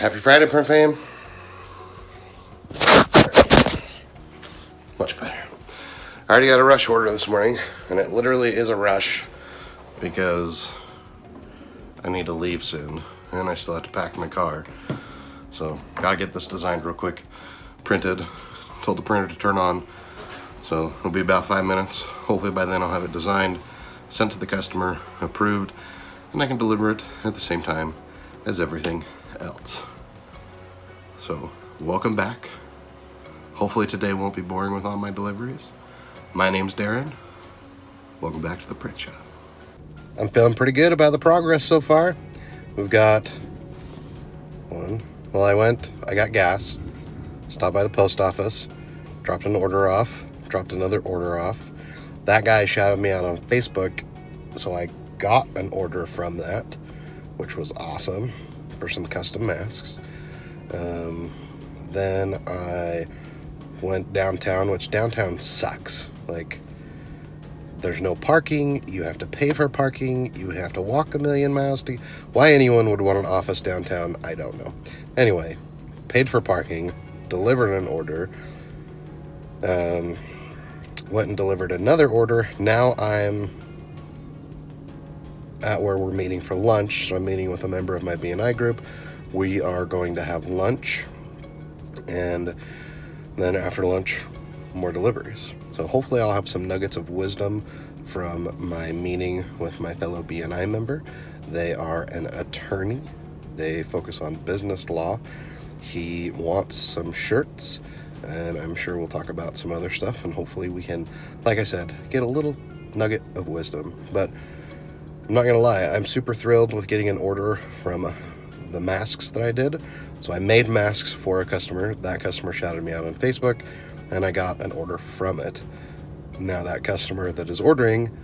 Happy Friday, Print Fam. Much better. I already got a rush order this morning, and it literally is a rush because I need to leave soon, and I still have to pack my car. So, gotta get this designed real quick. Printed. Told the printer to turn on. So, it'll be about 5 minutes. Hopefully by then I'll have it designed, sent to the customer, approved, and I can deliver it at the same time as everything else. So, welcome back. Hopefully today won't be boring with all my deliveries. My name's Darren. Welcome back to the print shop. I'm feeling pretty good about the progress so far. We've got one. Well, I got gas, stopped by the post office, dropped an order off, dropped another order off. That guy shouted me out on Facebook, so I got an order from that, which was awesome, for some custom masks. Then I went downtown, which downtown sucks. Like, there's no parking, you have to pay for parking, you have to walk a million miles to... Why anyone would want an office downtown, I don't know. Anyway, paid for parking, delivered an order, went and delivered another order. Now I'm at where we're meeting for lunch, so I'm meeting with a member of my B&I group. We are going to have lunch, and then after lunch, more deliveries. So hopefully I'll have some nuggets of wisdom from my meeting with my fellow B&I member. They are an attorney. They focus on business law. He wants some shirts, and I'm sure we'll talk about some other stuff, and hopefully we can, like I said, get a little nugget of wisdom. But I'm not gonna lie, I'm super thrilled with getting an order from the masks that I did. So I made masks for a customer. That customer shouted me out on Facebook, and I got an order from it. Now that customer that is ordering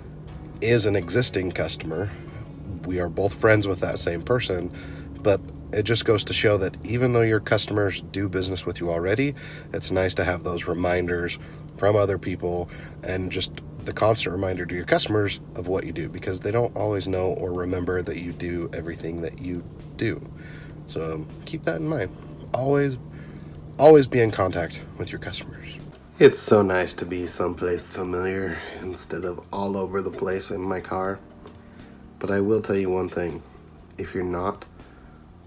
is an existing customer. We are both friends with that same person, but it just goes to show that even though your customers do business with you already, it's nice to have those reminders from other people and just the constant reminder to your customers of what you do, because they don't always know or remember that you do everything that you do. So keep that in mind. Always be in contact with your customers. It's so nice to be someplace familiar instead of all over the place in my car. But I will tell you one thing. If you're not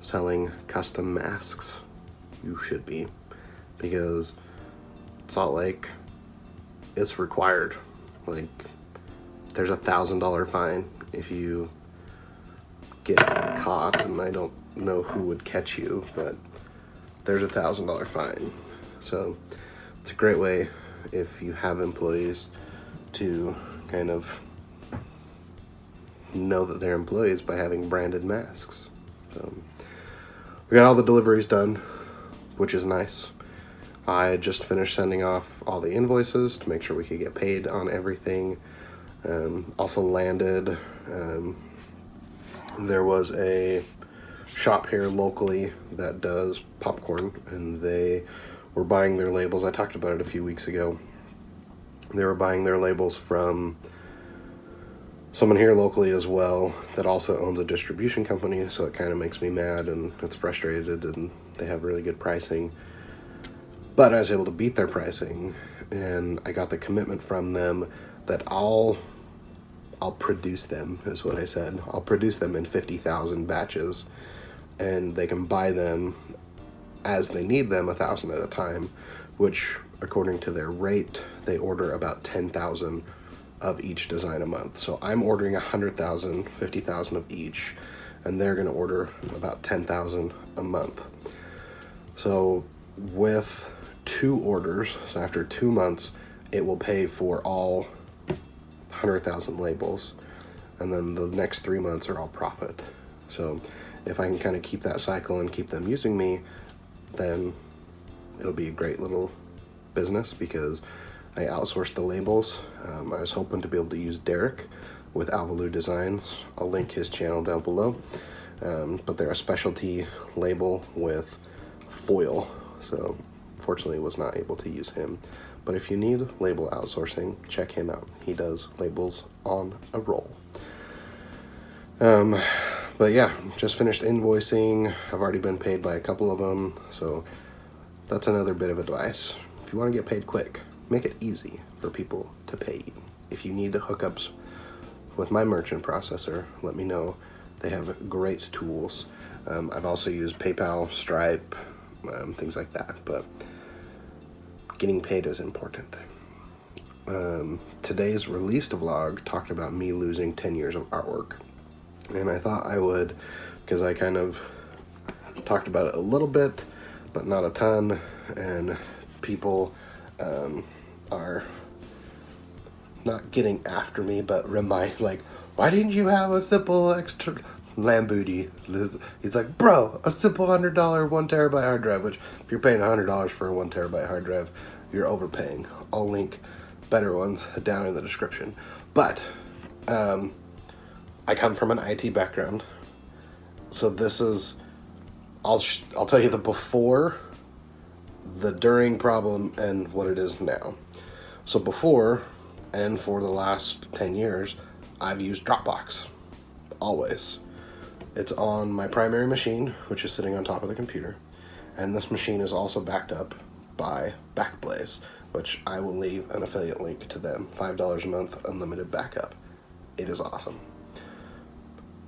selling custom masks, you should be. Because Salt Lake, it's required. Like, there's a $1,000 fine if you get caught, and I don't know who would catch you, but there's a $1,000 fine. So it's a great way, if you have employees, to kind of know that they're employees by having branded masks. So we got all the deliveries done, which is nice. I just finished sending off all the invoices to make sure we could get paid on everything. Also landed, there was a shop here locally that does popcorn, and they were buying their labels. I talked about it a few weeks ago. They were buying their labels from someone here locally as well that also owns a distribution company, so it kind of makes me mad and it's frustrated, and they have really good pricing. But I was able to beat their pricing, and I got the commitment from them that I'll produce them, is what I said. I'll produce them in 50,000 batches, and they can buy them as they need them, 1,000 at a time, which according to their rate, they order about 10,000 of each design a month. So I'm ordering 100,000, 50,000 of each, and they're gonna order about 10,000 a month. So with 2 orders, so after 2 months, it will pay for all 100,000 labels, and then the next 3 months are all profit. So if I can kind of keep that cycle and keep them using me, then it'll be a great little business, because I outsourced the labels. I was hoping to be able to use Derek with Alvalu Designs. I'll link his channel down below. But they're a specialty label with foil, so fortunately was not able to use him. But if you need label outsourcing, check him out. He does labels on a roll. But But yeah, just finished invoicing. I've already been paid by a couple of them, so that's another bit of advice. If you want to get paid quick, make it easy for people to pay you. If you need hookups with my merchant processor, let me know. They have great tools. I've also used PayPal, Stripe, things like that, but getting paid is important. Today's released vlog talked about me losing 10 years of artwork. And I thought I would, because I kind of talked about it a little bit, but not a ton, and people are not getting after me, but like, why didn't you have a simple extra Lambooty? He's like, bro, a simple $100 1TB hard drive, which if you're paying $100 for a 1TB hard drive, you're overpaying. I'll link better ones down in the description. But I come from an IT background, so this is, I'll tell you the before, the during problem, and what it is now. So before, and for the last 10 years, I've used Dropbox, always. It's on my primary machine, which is sitting on top of the computer, and this machine is also backed up by Backblaze, which I will leave an affiliate link to them. $5 a month, unlimited backup. It is awesome.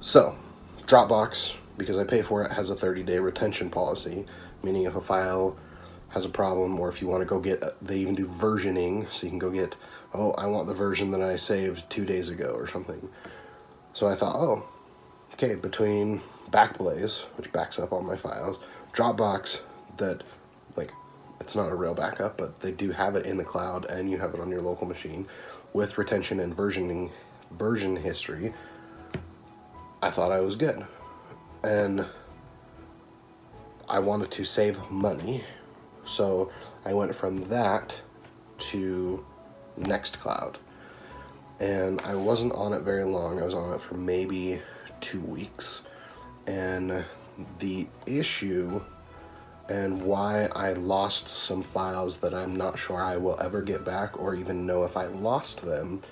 So, Dropbox, because I pay for it, has a 30-day retention policy, meaning if a file has a problem, or if you want to go get, they even do versioning, so you can go get, oh, I want the version that I saved 2 days ago or something. So I thought, oh, okay, between Backblaze, which backs up all my files, Dropbox, that, like, it's not a real backup, but they do have it in the cloud, and you have it on your local machine, with retention and version history, I thought I was good. And I wanted to save money, so I went from that to Nextcloud. And I wasn't on it very long. I was on it for maybe 2 weeks. And the issue and why I lost some files that I'm not sure I will ever get back or even know if I lost them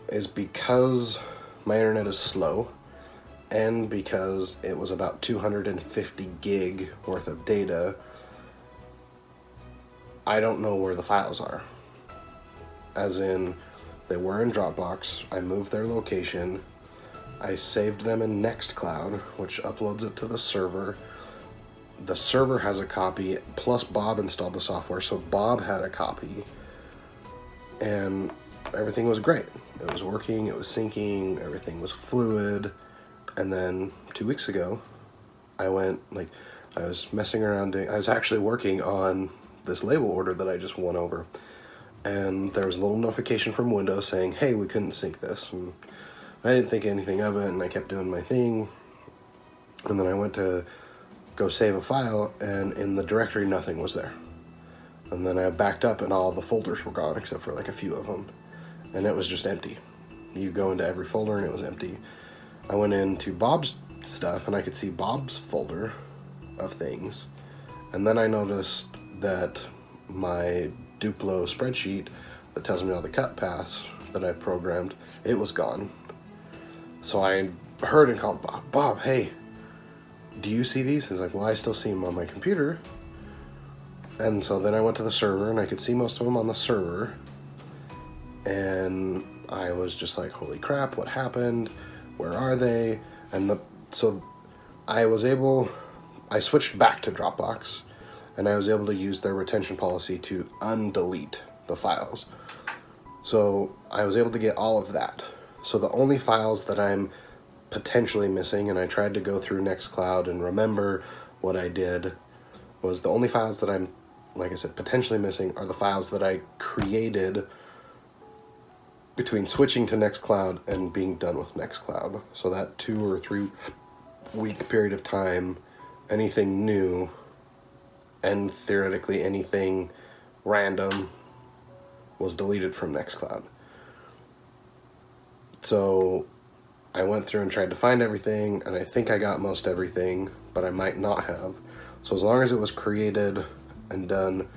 is because my internet is slow, and because it was about 250 gig worth of data. I don't know where the files are. As in, they were in Dropbox, I moved their location, I saved them in Nextcloud, which uploads it to the server. The server has a copy, plus Bob installed the software, so Bob had a copy. And everything was great. It was working, it was syncing, everything was fluid. And then 2 weeks ago, I was messing around I was actually working on this label order that I just won over. And there was a little notification from Windows saying, hey, we couldn't sync this. And I didn't think anything of it, and I kept doing my thing. And then I went to go save a file, and in the directory, nothing was there. And then I backed up, and all the folders were gone, except for like a few of them. And it was just empty. You go into every folder, and it was empty. I went into Bob's stuff, and I could see Bob's folder of things. And then I noticed that my Duplo spreadsheet that tells me all the cut paths that I programmed, it was gone. So I heard and called Bob. Bob, hey, do you see these? He's like, well, I still see them on my computer. And so then I went to the server, and I could see most of them on the server. And I was just like, holy crap, what happened? Where are they? And so I switched back to Dropbox, and I was able to use their retention policy to undelete the files. So I was able to get all of that. So the only files that I'm potentially missing, and I tried to go through Nextcloud and remember what I did, was the only files that I'm, like I said, potentially missing are the files that I created between switching to Nextcloud and being done with Nextcloud. So that 2 or 3 week period of time, anything new and theoretically anything random was deleted from Nextcloud. So I went through and tried to find everything, and I think I got most everything, but I might not have. So as long as it was created and done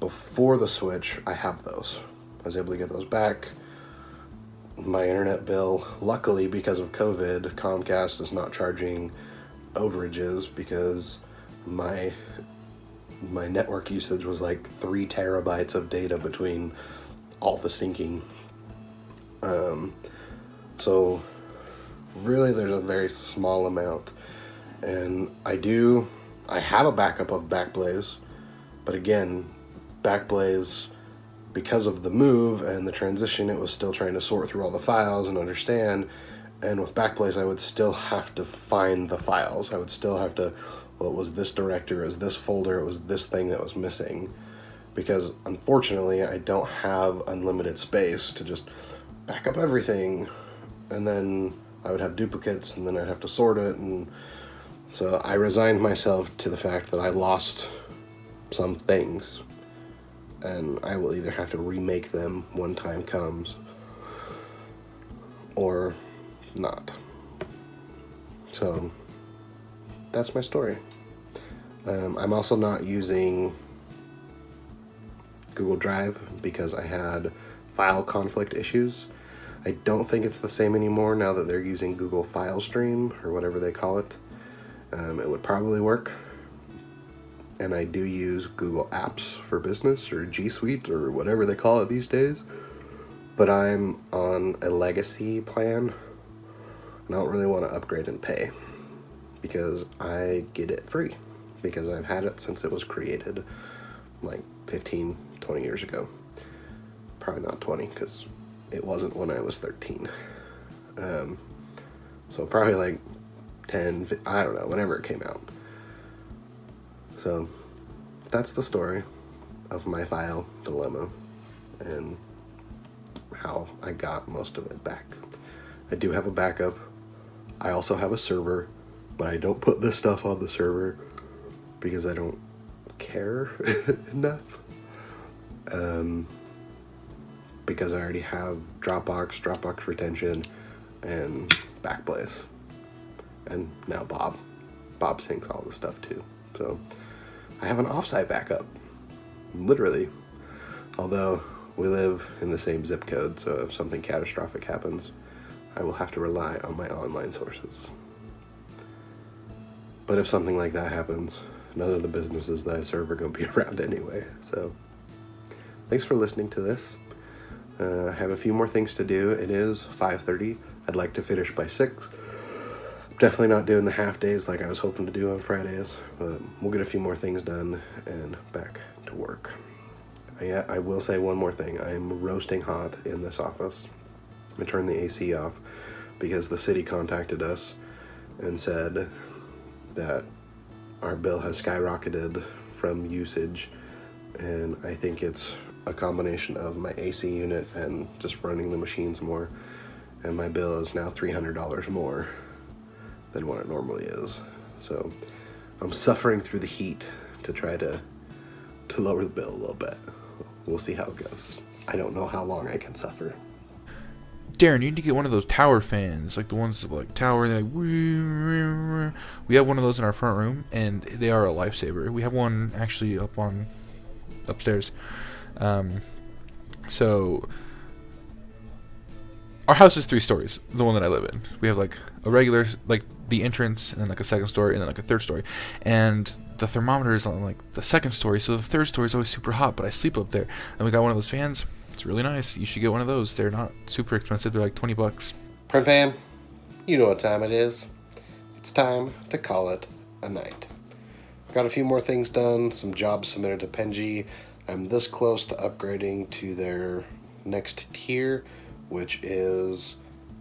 before the switch, I have those. I was able to get those back. my internet bill. Luckily, because of COVID, Comcast is not charging overages because my network usage was like 3 terabytes of data between all the syncing. So really there's a very small amount, and I have a backup of Backblaze, but again, Backblaze, because of the move and the transition, it was still trying to sort through all the files and understand. And with Backblaze, I would still have to find the files. I would still have to, well, it was this directory, it was this folder, it was this thing that was missing. Because unfortunately, I don't have unlimited space to just back up everything. And then I would have duplicates, and then I'd have to sort it. And so I resigned myself to the fact that I lost some things, and I will either have to remake them when time comes or not. So that's my story. I'm also not using Google Drive because I had file conflict issues. I don't think it's the same anymore now that they're using Google File Stream or whatever they call it. It would probably work. And I do use Google Apps for Business or G Suite or whatever they call it these days. But I'm on a legacy plan, and I don't really want to upgrade and pay because I get it free because I've had it since it was created like 15, 20 years ago. Probably not 20 because it wasn't when I was 13. So probably like 10, I don't know, whenever it came out. So that's the story of my file dilemma and how I got most of it back. I do have a backup. I also have a server, but I don't put this stuff on the server because I don't care enough. Because I already have Dropbox retention, and Backblaze. And now Bob syncs all the stuff too. So I have an offsite backup, literally. Although we live in the same zip code, so if something catastrophic happens, I will have to rely on my online sources. But if something like that happens, none of the businesses that I serve are going to be around anyway. So thanks for listening to this. I have a few more things to do. It is 5:30. I'd like to finish by 6. Definitely not doing the half days like I was hoping to do on Fridays, but we'll get a few more things done and back to work. I will say one more thing. I'm roasting hot in this office. I turned the AC off because the city contacted us and said that our bill has skyrocketed from usage, and I think it's a combination of my AC unit and just running the machines more, and my bill is now $300 more than what it normally is. So I'm suffering through the heat to try to lower the bill a little bit. We'll see how it goes. I don't know how long I can suffer. Darren, you need to get one of those tower fans, like the ones that like tower. They're like, we have one of those in our front room, and they are a lifesaver. We have one actually upstairs. So our house is 3 stories. The one that I live in, we have like a regular, like the entrance, and then like a second story, and then like a third story, and the thermometer is on like the second story, so the third story is always super hot. But I sleep up there, and we got one of those fans. It's really nice. You should get one of those. They're not super expensive. They're like $20. Print fam, you know what time it is. It's time to call it a night. Got a few more things done, some jobs submitted to Penji. I'm this close to upgrading to their next tier, which is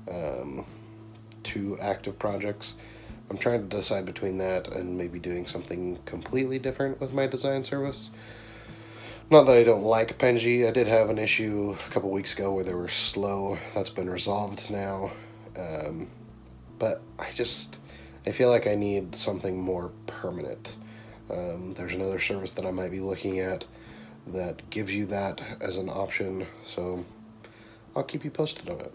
2 active projects. I'm trying to decide between that and maybe doing something completely different with my design service. Not that I don't like Penji. I did have an issue a couple weeks ago where they were slow. That's been resolved now. But I feel like I need something more permanent. There's another service that I might be looking at that gives you that as an option, so I'll keep you posted on it.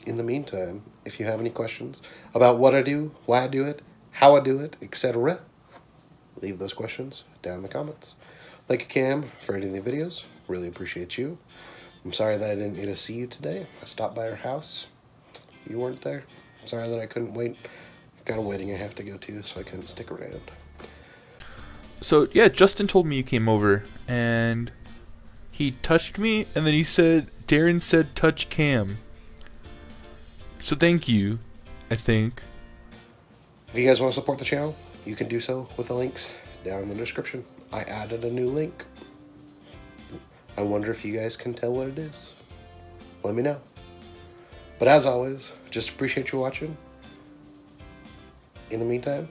In the meantime, if you have any questions about what I do, why I do it, how I do it, etc., leave those questions down in the comments. Thank you, Cam, for editing the videos. Really appreciate you. I'm sorry that I didn't get to see you today. I stopped by your house. You weren't there. I'm sorry that I couldn't wait. Got a wedding I have to go to, so I couldn't stick around. So yeah, Justin told me you came over, and he touched me, and then he said, Darren said touch Cam. So thank you, I think. If you guys want to support the channel, you can do so with the links down in the description. I added a new link. I wonder if you guys can tell what it is. Let me know. But as always, just appreciate you watching. In the meantime,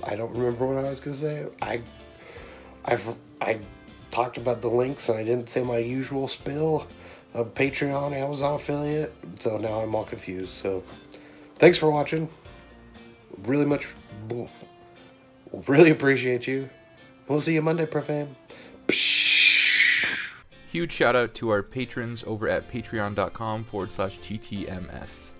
I don't remember what I was going to say. I talked about the links and I didn't say my usual spill of Patreon, Amazon affiliate. So now I'm all confused. So thanks for watching. Really appreciate you. We'll see you Monday, Profam. Huge shout out to our patrons over at patreon.com/TTMS.